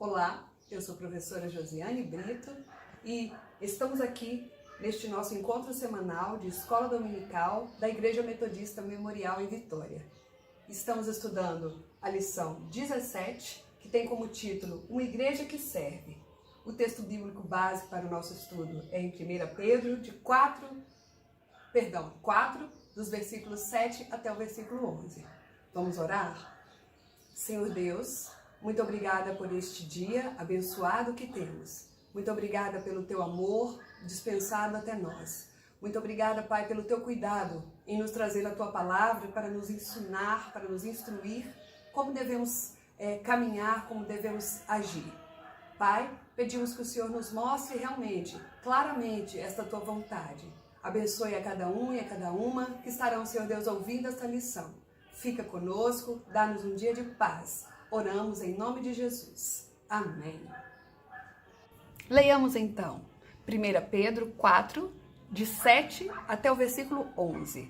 Olá, eu sou a professora Josiane Brito e estamos aqui neste nosso encontro semanal de Escola Dominical da Igreja Metodista Memorial em Vitória. Estamos estudando a lição 17, que tem como título Uma Igreja que Serve. O texto bíblico básico para o nosso estudo é em 1 Pedro, 4, dos versículos 7 até o versículo 11. Vamos orar? Senhor Deus, muito obrigada por este dia abençoado que temos. Muito obrigada pelo teu amor dispensado até nós. Muito obrigada, Pai, pelo teu cuidado em nos trazer a tua palavra para nos ensinar, para nos instruir como devemos caminhar, como devemos agir. Pai, pedimos que o Senhor nos mostre realmente, claramente, esta tua vontade. Abençoe a cada um e a cada uma que estarão, Senhor Deus, ouvindo esta lição. Fica conosco, dá-nos um dia de paz. Oramos em nome de Jesus. Amém. Leiamos então 1 Pedro 4, de 7 até o versículo 11.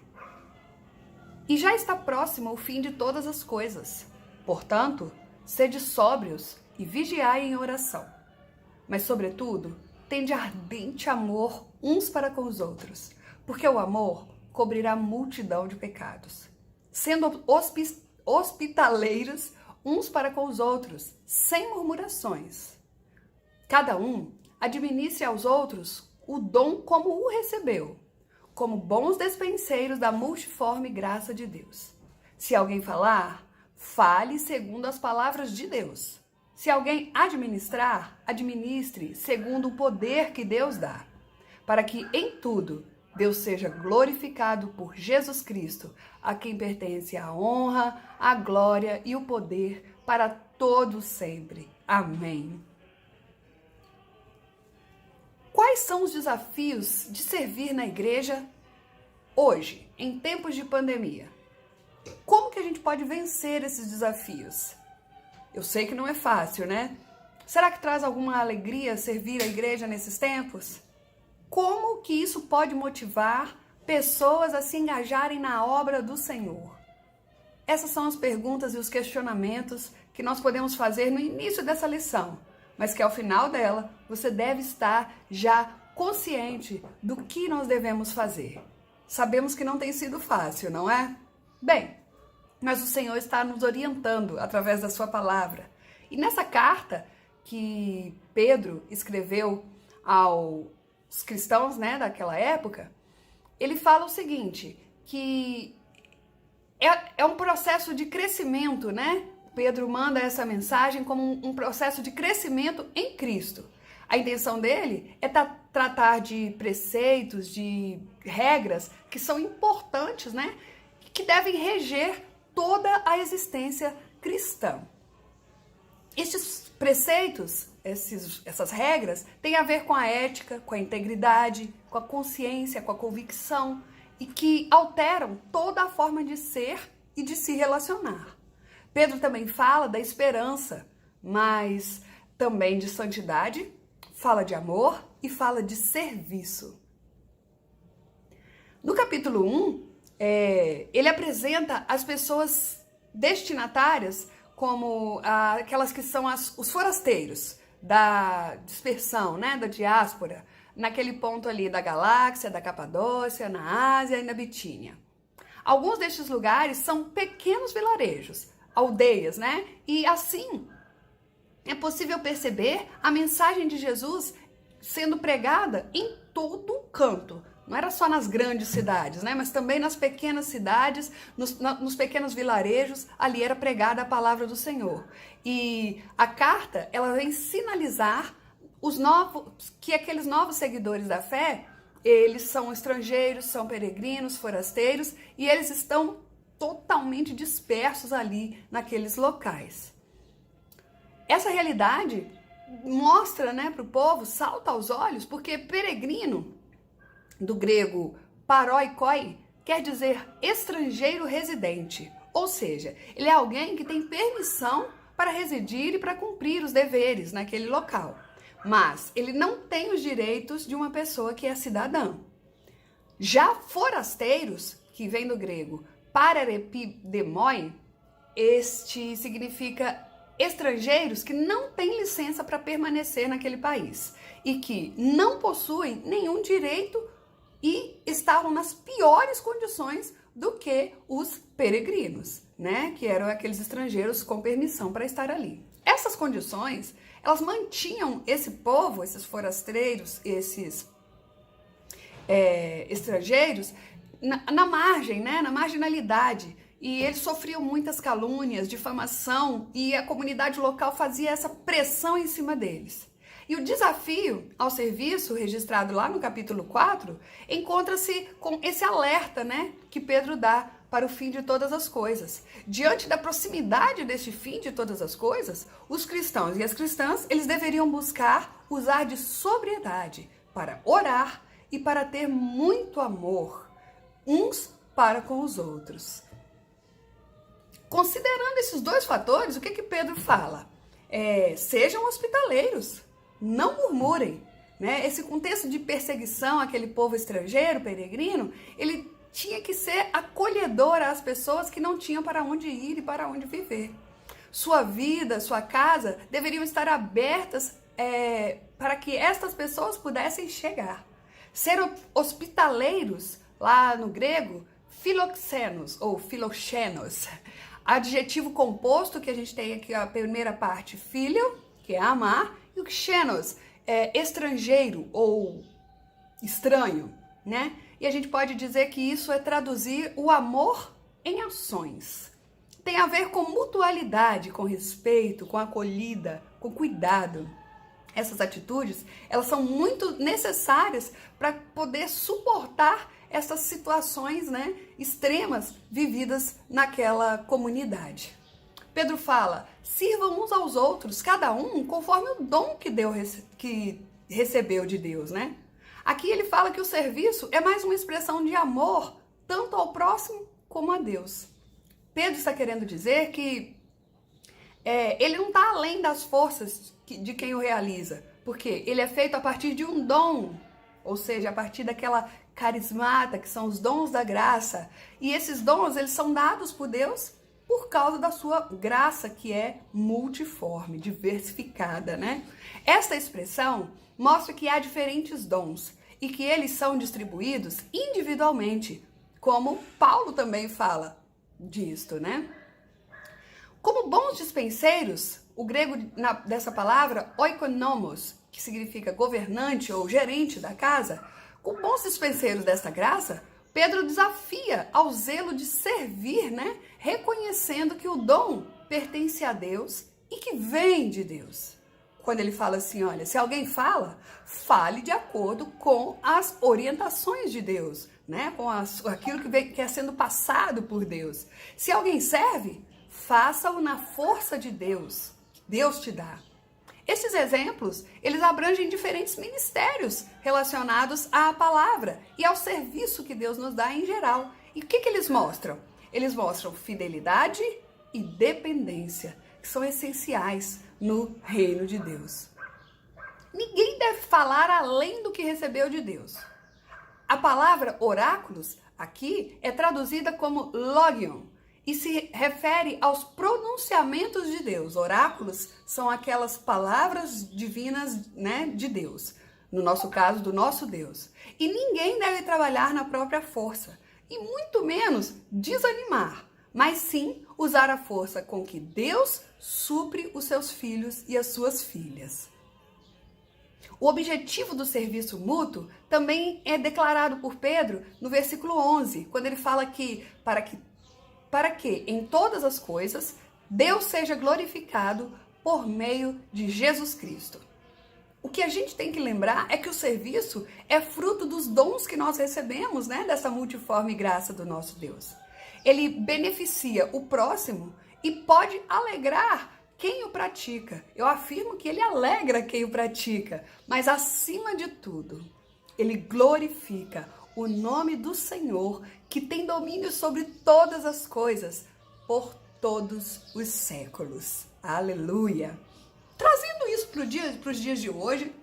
E já está próximo o fim de todas as coisas. Portanto, sede sóbrios e vigiai em oração. Mas, sobretudo, tende ardente amor uns para com os outros, porque o amor cobrirá multidão de pecados. Sendo hospitaleiros uns para com os outros, sem murmurações. Cada um administre aos outros o dom como o recebeu, como bons despenseiros da multiforme graça de Deus. Se alguém falar, fale segundo as palavras de Deus. Se alguém administrar, administre segundo o poder que Deus dá, para que em tudo Deus seja glorificado por Jesus Cristo, a quem pertence a honra, a glória e o poder para todos sempre. Amém. Quais são os desafios de servir na igreja hoje, em tempos de pandemia? Como que a gente pode vencer esses desafios? Eu sei que não é fácil, né? Será que traz alguma alegria servir a igreja nesses tempos? Como que isso pode motivar pessoas a se engajarem na obra do Senhor? Essas são as perguntas e os questionamentos que nós podemos fazer no início dessa lição, mas que ao final dela você deve estar já consciente do que nós devemos fazer. Sabemos que não tem sido fácil, não é? Bem, mas o Senhor está nos orientando através da sua palavra. E nessa carta que Pedro escreveu aos cristãos, né, daquela época, ele fala o seguinte, que é um processo de crescimento, né? Pedro manda essa mensagem como um processo de crescimento em Cristo. A intenção dele é tratar de preceitos, de regras que são importantes, né? Que devem reger toda a existência cristã. Estes preceitos, essas regras, têm a ver com a ética, com a integridade, com a consciência, com a convicção e que alteram toda a forma de ser e de se relacionar. Pedro também fala da esperança, mas também de santidade, fala de amor e fala de serviço. No capítulo 1, ele apresenta as pessoas destinatárias como aquelas que são os forasteiros da dispersão, né, da diáspora, naquele ponto ali da galáxia, da Capadócia, na Ásia e na Bitínia. Alguns destes lugares são pequenos vilarejos, aldeias, né? E assim é possível perceber a mensagem de Jesus sendo pregada em todo canto. Não era só nas grandes cidades, né? Mas também nas pequenas cidades, nos pequenos vilarejos, ali era pregada a palavra do Senhor. E a carta, ela vem sinalizar que aqueles novos seguidores da fé, eles são estrangeiros, são peregrinos, forasteiros, e eles estão totalmente dispersos ali naqueles locais. Essa realidade mostra, né, para o povo, salta aos olhos, porque peregrino, do grego paroikoi, quer dizer estrangeiro residente, ou seja, ele é alguém que tem permissão para residir e para cumprir os deveres naquele local, mas ele não tem os direitos de uma pessoa que é cidadã. Já forasteiros, que vem do grego pararepidemoi, este significa estrangeiros que não têm licença para permanecer naquele país e que não possuem nenhum direito e estavam nas piores condições do que os peregrinos, né? Que eram aqueles estrangeiros com permissão para estar ali. Essas condições, elas mantinham esse povo, esses forasteiros, esses estrangeiros, na margem, né? Na marginalidade. E eles sofriam muitas calúnias, difamação, e a comunidade local fazia essa pressão em cima deles. E o desafio ao serviço, registrado lá no capítulo 4, encontra-se com esse alerta, né, que Pedro dá para o fim de todas as coisas. Diante da proximidade deste fim de todas as coisas, os cristãos e as cristãs, eles deveriam buscar usar de sobriedade para orar e para ter muito amor uns para com os outros. Considerando esses dois fatores, o que Pedro fala? Sejam hospitaleiros, não murmurem, né? Esse contexto de perseguição àquele povo estrangeiro, peregrino, ele tinha que ser acolhedor às pessoas que não tinham para onde ir e para onde viver. Sua vida, sua casa deveriam estar abertas para que estas pessoas pudessem chegar. Ser hospitaleiros, lá no grego, philoxenos ou philoxenos, adjetivo composto que a gente tem aqui a primeira parte, filho, que é amar, e o xenos é estrangeiro ou estranho, né? E a gente pode dizer que isso é traduzir o amor em ações. Tem a ver com mutualidade, com respeito, com acolhida, com cuidado. Essas atitudes, elas são muito necessárias para poder suportar essas situações, né, extremas vividas naquela comunidade. Pedro fala, sirvam uns aos outros, cada um conforme o dom que recebeu de Deus, né? Aqui ele fala que o serviço é mais uma expressão de amor, tanto ao próximo como a Deus. Pedro está querendo dizer que ele não está além das forças de quem o realiza, porque ele é feito a partir de um dom, ou seja, a partir daquela carismata, que são os dons da graça. E esses dons, eles são dados por Deus por causa da sua graça, que é multiforme, diversificada, né? Esta expressão mostra que há diferentes dons e que eles são distribuídos individualmente, como Paulo também fala disto, né? Como bons dispenseiros, o grego dessa palavra, oikonomos, que significa governante ou gerente da casa, com bons dispenseiros desta graça, Pedro desafia ao zelo de servir, né? Reconhecendo que o dom pertence a Deus e que vem de Deus. Quando ele fala assim, olha, se alguém fala, fale de acordo com as orientações de Deus, né? Com aquilo que é sendo passado por Deus. Se alguém serve, faça-o na força de Deus, que Deus te dá. Estes exemplos, eles abrangem diferentes ministérios relacionados à palavra e ao serviço que Deus nos dá em geral. E o que eles mostram? Eles mostram fidelidade e dependência, que são essenciais no reino de Deus. Ninguém deve falar além do que recebeu de Deus. A palavra oráculos aqui é traduzida como logion, e se refere aos pronunciamentos de Deus. Oráculos são aquelas palavras divinas, né, de Deus. No nosso caso, do nosso Deus. E ninguém deve trabalhar na própria força. E muito menos desanimar. Mas sim usar a força com que Deus supre os seus filhos e as suas filhas. O objetivo do serviço mútuo também é declarado por Pedro no versículo 11. Quando ele fala que para que em todas as coisas Deus seja glorificado por meio de Jesus Cristo. O que a gente tem que lembrar é que o serviço é fruto dos dons que nós recebemos, né, dessa multiforme graça do nosso Deus. Ele beneficia o próximo e pode alegrar quem o pratica. Eu afirmo que ele alegra quem o pratica, mas acima de tudo, ele glorifica o nome do Senhor, que tem domínio sobre todas as coisas, por todos os séculos. Aleluia! Trazendo isso para os dias de hoje,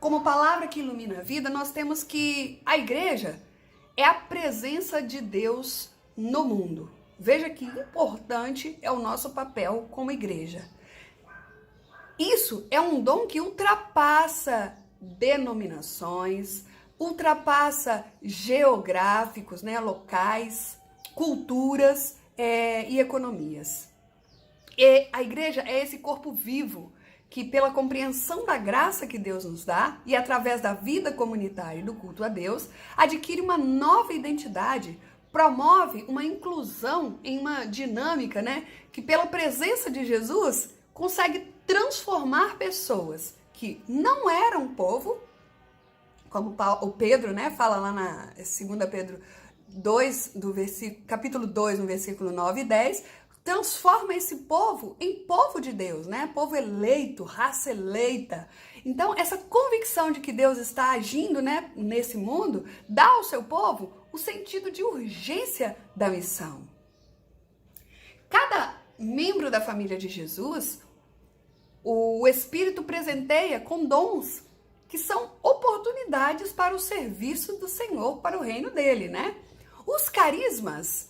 como palavra que ilumina a vida, nós temos que a igreja é a presença de Deus no mundo. Veja que importante é o nosso papel como igreja. Isso é um dom que ultrapassa denominações, ultrapassa geográficos, né, locais, culturas e economias. E a igreja é esse corpo vivo que, pela compreensão da graça que Deus nos dá e através da vida comunitária e do culto a Deus, adquire uma nova identidade, promove uma inclusão em uma dinâmica, né, que pela presença de Jesus consegue transformar pessoas que não eram povo, como o Pedro, né, fala lá na 2 Pedro 2, capítulo 2, no versículo 9 e 10, transforma esse povo em povo de Deus, né? Povo eleito, raça eleita. Então, essa convicção de que Deus está agindo, né, nesse mundo, dá ao seu povo o sentido de urgência da missão. Cada membro da família de Jesus, o Espírito presenteia com dons que são oportunidades para o serviço do Senhor, para o reino dele, né? Os carismas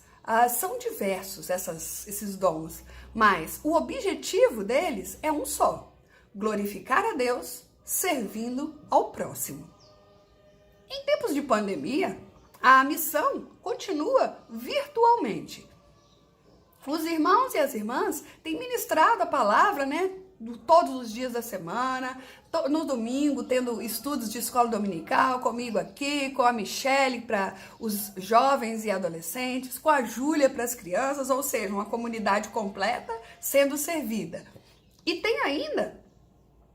são diversos, esses dons, mas o objetivo deles é um só: glorificar a Deus servindo ao próximo. Em tempos de pandemia, a missão continua virtualmente. Os irmãos e as irmãs têm ministrado a palavra, né, todos os dias da semana, no domingo, tendo estudos de escola dominical comigo aqui, com a Michele para os jovens e adolescentes, com a Júlia para as crianças, ou seja, uma comunidade completa sendo servida. E tem ainda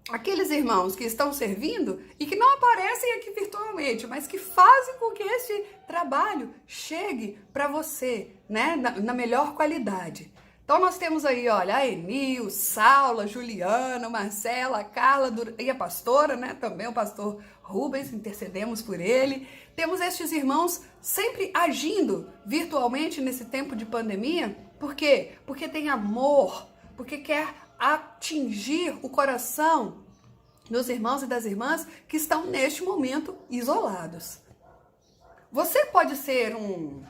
aqueles irmãos que estão servindo e que não aparecem aqui virtualmente, mas que fazem com que esse trabalho chegue para você, né, na melhor qualidade. Então nós temos aí, olha, a Emil, Saula, Juliana, Marcela, a Carla e a pastora, né, também o pastor Rubens, intercedemos por ele. Temos estes irmãos sempre agindo virtualmente nesse tempo de pandemia. Por quê? Porque tem amor, porque quer atingir o coração dos irmãos e das irmãs que estão neste momento isolados. Você pode ser um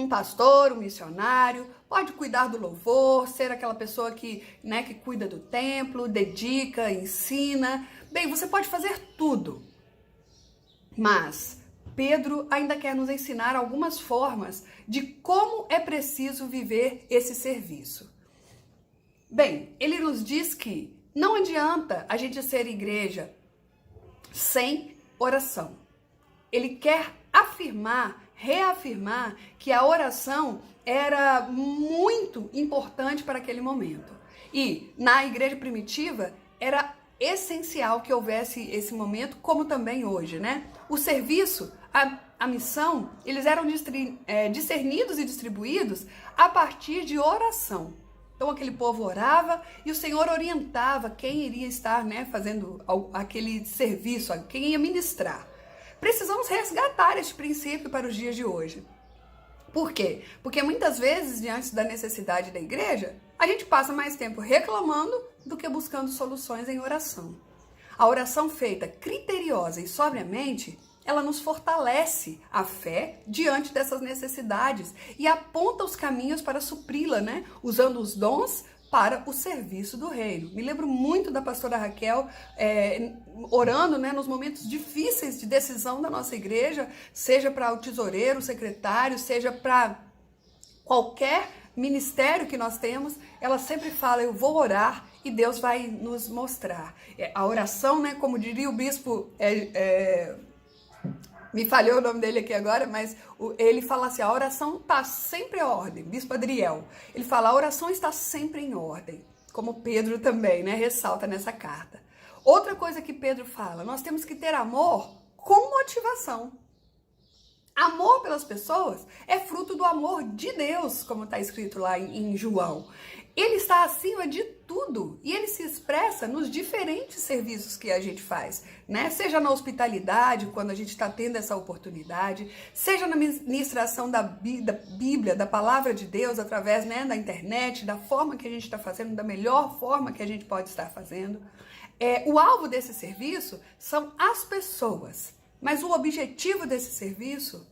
pastor, um missionário, pode cuidar do louvor, ser aquela pessoa que, né, que cuida do templo, dedica, ensina. Bem, você pode fazer tudo. Mas Pedro ainda quer nos ensinar algumas formas de como é preciso viver esse serviço. Bem, ele nos diz que não adianta a gente ser igreja sem oração. Ele quer reafirmar que a oração era muito importante para aquele momento. E na igreja primitiva era essencial que houvesse esse momento, como também hoje, né? O serviço, a missão, eles eram discernidos e distribuídos a partir de oração. Então aquele povo orava e o Senhor orientava quem iria estar, né, fazendo aquele serviço, quem ia ministrar. Precisamos resgatar este princípio para os dias de hoje. Por quê? Porque muitas vezes, diante da necessidade da igreja, a gente passa mais tempo reclamando do que buscando soluções em oração. A oração feita criteriosa e sobriamente, ela nos fortalece a fé diante dessas necessidades e aponta os caminhos para supri-la, né? Usando os dons para o serviço do reino. Me lembro muito da pastora Raquel orando, né, nos momentos difíceis de decisão da nossa igreja, seja para o tesoureiro, o secretário, seja para qualquer ministério que nós temos. Ela sempre fala: eu vou orar e Deus vai nos mostrar. A oração, né, como diria o bispo... me falhou o nome dele aqui agora, mas ele fala assim: a oração está sempre em ordem. Bispo Adriel, ele fala: a oração está sempre em ordem. Como Pedro também, né, ressalta nessa carta. Outra coisa que Pedro fala: nós temos que ter amor com motivação. Amor pelas pessoas é fruto do amor de Deus, como está escrito lá em João. Ele está acima de tudo e ele se expressa nos diferentes serviços que a gente faz, né? Seja na hospitalidade, quando a gente está tendo essa oportunidade, seja na ministração da Bíblia, da palavra de Deus, através, né, da internet, da forma que a gente está fazendo, da melhor forma que a gente pode estar fazendo. O alvo desse serviço são as pessoas, mas o objetivo desse serviço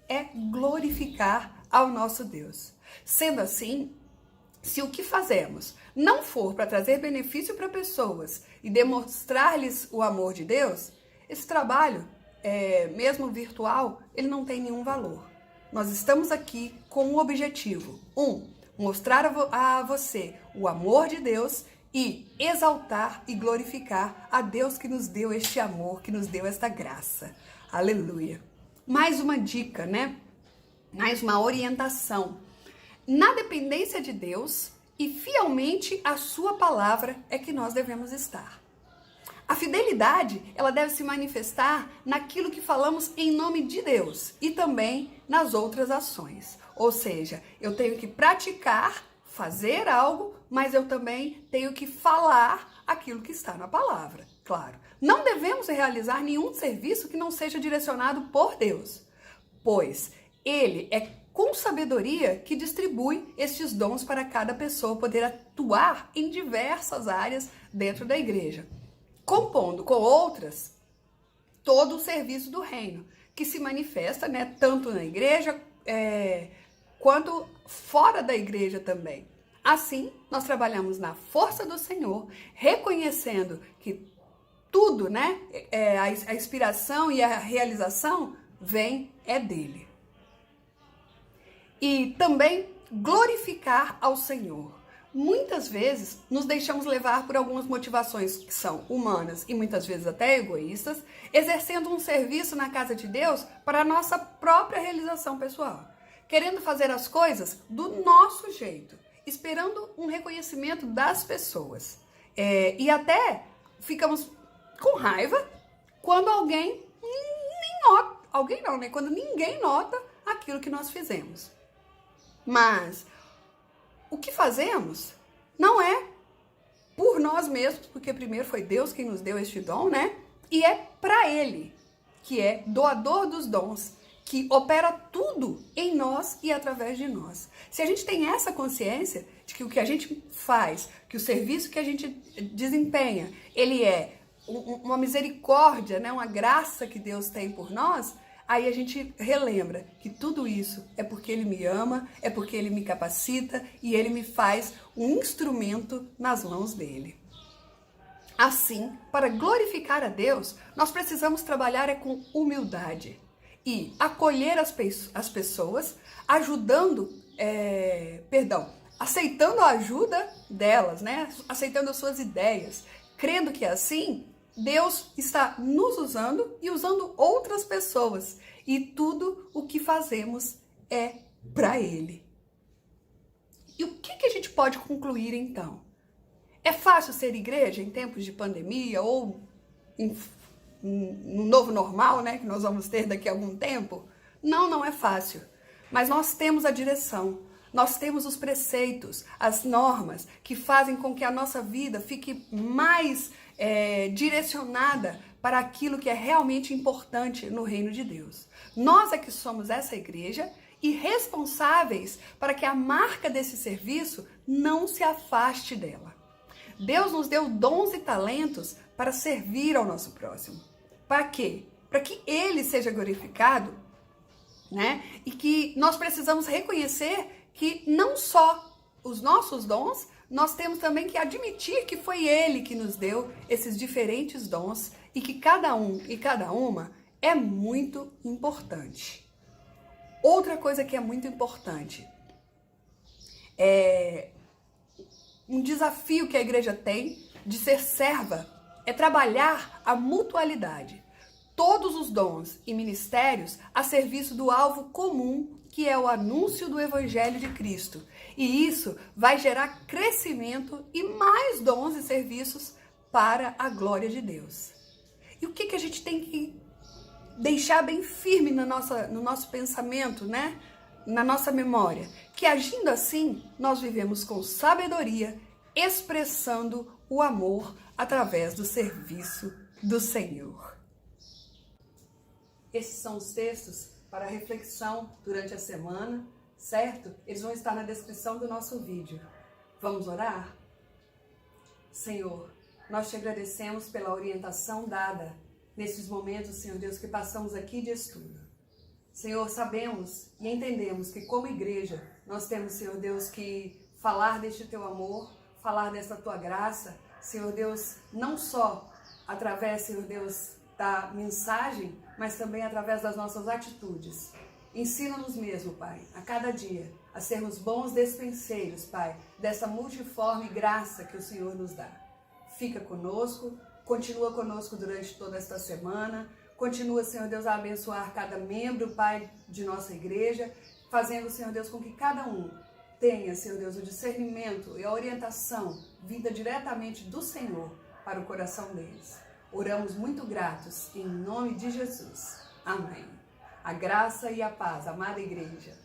é glorificar ao nosso Deus. Sendo assim, Se o que fazemos não for para trazer benefício para pessoas e demonstrar-lhes o amor de Deus, esse trabalho, mesmo virtual, ele não tem nenhum valor. Nós estamos aqui com um objetivo. Mostrar a você o amor de Deus e exaltar e glorificar a Deus que nos deu este amor, que nos deu esta graça. Aleluia. Mais uma dica, né? Mais uma orientação. Na dependência de Deus e fielmente a sua palavra é que nós devemos estar. A fidelidade, ela deve se manifestar naquilo que falamos em nome de Deus e também nas outras ações. Ou seja, eu tenho que praticar, fazer algo, mas eu também tenho que falar aquilo que está na palavra, claro. Não devemos realizar nenhum serviço que não seja direcionado por Deus, pois Ele é com sabedoria que distribui estes dons para cada pessoa poder atuar em diversas áreas dentro da igreja, compondo com outras todo o serviço do reino, que se manifesta, né, tanto na igreja quanto fora da igreja também. Assim, nós trabalhamos na força do Senhor, reconhecendo que tudo, né, a inspiração e a realização vem dele. E também glorificar ao Senhor. Muitas vezes nos deixamos levar por algumas motivações que são humanas e muitas vezes até egoístas, exercendo um serviço na casa de Deus para a nossa própria realização pessoal, querendo fazer as coisas do nosso jeito, esperando um reconhecimento das pessoas. E até ficamos com raiva quando alguém nota, quando ninguém nota aquilo que nós fizemos. Mas o que fazemos não é por nós mesmos, porque primeiro foi Deus quem nos deu este dom, né? E é para Ele, que é doador dos dons, que opera tudo em nós e através de nós. Se a gente tem essa consciência de que o que a gente faz, que o serviço que a gente desempenha, ele é uma misericórdia, né? Uma graça que Deus tem por nós, aí a gente relembra que tudo isso é porque Ele me ama, é porque Ele me capacita e Ele me faz um instrumento nas mãos dEle. Assim, para glorificar a Deus, nós precisamos trabalhar com humildade e acolher as pessoas, aceitando a ajuda delas, né? Aceitando as suas ideias, crendo que assim Deus está nos usando e usando outras pessoas. E tudo o que fazemos é para Ele. E o que a gente pode concluir então? É fácil ser igreja em tempos de pandemia ou no novo normal, né, que nós vamos ter daqui a algum tempo? Não é fácil. Mas nós temos a direção. Nós temos os preceitos, as normas que fazem com que a nossa vida fique mais direcionada para aquilo que é realmente importante no reino de Deus. Nós é que somos essa igreja e responsáveis para que a marca desse serviço não se afaste dela. Deus nos deu dons e talentos para servir ao nosso próximo. Para quê? Para que Ele seja glorificado, né? E que nós precisamos reconhecer que não só os nossos dons, nós temos também que admitir que foi Ele que nos deu esses diferentes dons e que cada um e cada uma é muito importante. Outra coisa que é muito importante um desafio que a igreja tem de ser serva é trabalhar a mutualidade. Todos os dons e ministérios a serviço do alvo comum, que é o anúncio do Evangelho de Cristo. E isso vai gerar crescimento e mais dons e serviços para a glória de Deus. E o que a gente tem que deixar bem firme no nosso pensamento, né? Na nossa memória? Que agindo assim, nós vivemos com sabedoria, expressando o amor através do serviço do Senhor. Esses são os textos para reflexão durante a semana, certo? Eles vão estar na descrição do nosso vídeo. Vamos orar? Senhor, nós te agradecemos pela orientação dada nesses momentos, Senhor Deus, que passamos aqui de estudo. Senhor, sabemos e entendemos que como igreja nós temos, Senhor Deus, que falar deste teu amor, falar dessa tua graça, Senhor Deus, não só através, Senhor Deus, da mensagem, mas também através das nossas atitudes. Ensina-nos mesmo, Pai, a cada dia, a sermos bons despenseiros, Pai, dessa multiforme graça que o Senhor nos dá. Fica conosco, continua conosco durante toda esta semana, continua, Senhor Deus, a abençoar cada membro, Pai, de nossa igreja, fazendo, Senhor Deus, com que cada um tenha, Senhor Deus, o discernimento e a orientação vinda diretamente do Senhor para o coração deles. Oramos muito gratos, em nome de Jesus. Amém. A graça e a paz, amada igreja.